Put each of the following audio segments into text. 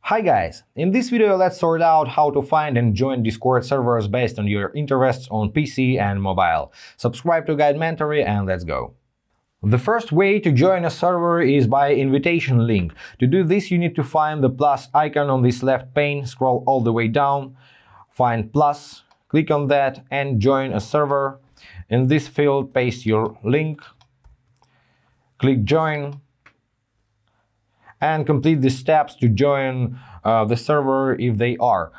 Hi guys, in this video let's sort out how to find and join Discord servers based on your interests on PC and mobile. Subscribe to Guide Mentory and let's go. The first way to join a server is by invitation link. To do this you need to find the plus icon on this left pane, scroll all the way down, find plus, click on that and join a server. In this field paste your link, click join, and complete the steps to join the server if they are.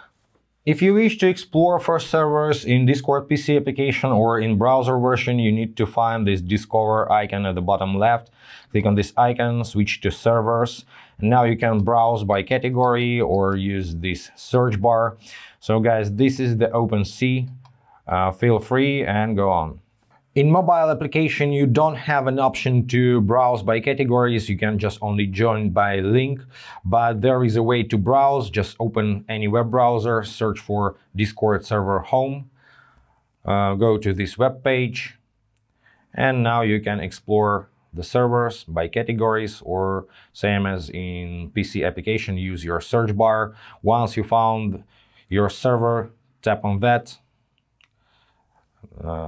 If you wish to explore for servers in Discord PC application or in browser version, you need to find this Discover icon at the bottom left. Click on this icon, switch to servers, and now you can browse by category or use this search bar. So guys, this is the OpenSea. Feel free and go on. In mobile application, you don't have an option to browse by categories. You can just only join by link, but there is a way to browse. Just open any web browser, search for Discord server home, go to this web page, and now you can explore the servers by categories, or same as in PC application, use your search bar. Once you found your server, tap on that.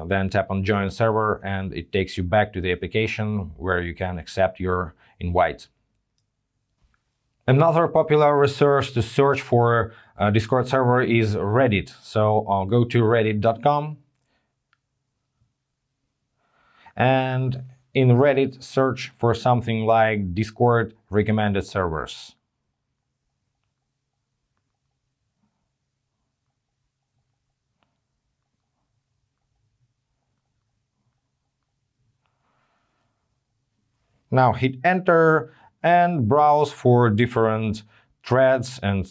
Then tap on join server and it takes you back to the application where you can accept your invite. Another popular resource to search for a Discord server is Reddit. So I'll go to reddit.com and in Reddit search for something like Discord recommended servers. Now hit enter and browse for different threads and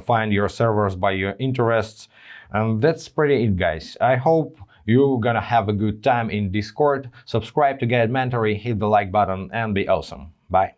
find your servers by your interests. And that's pretty it, guys. I hope you're gonna have a good time in Discord. Subscribe to Guide Mentory, hit the like button and be awesome. Bye.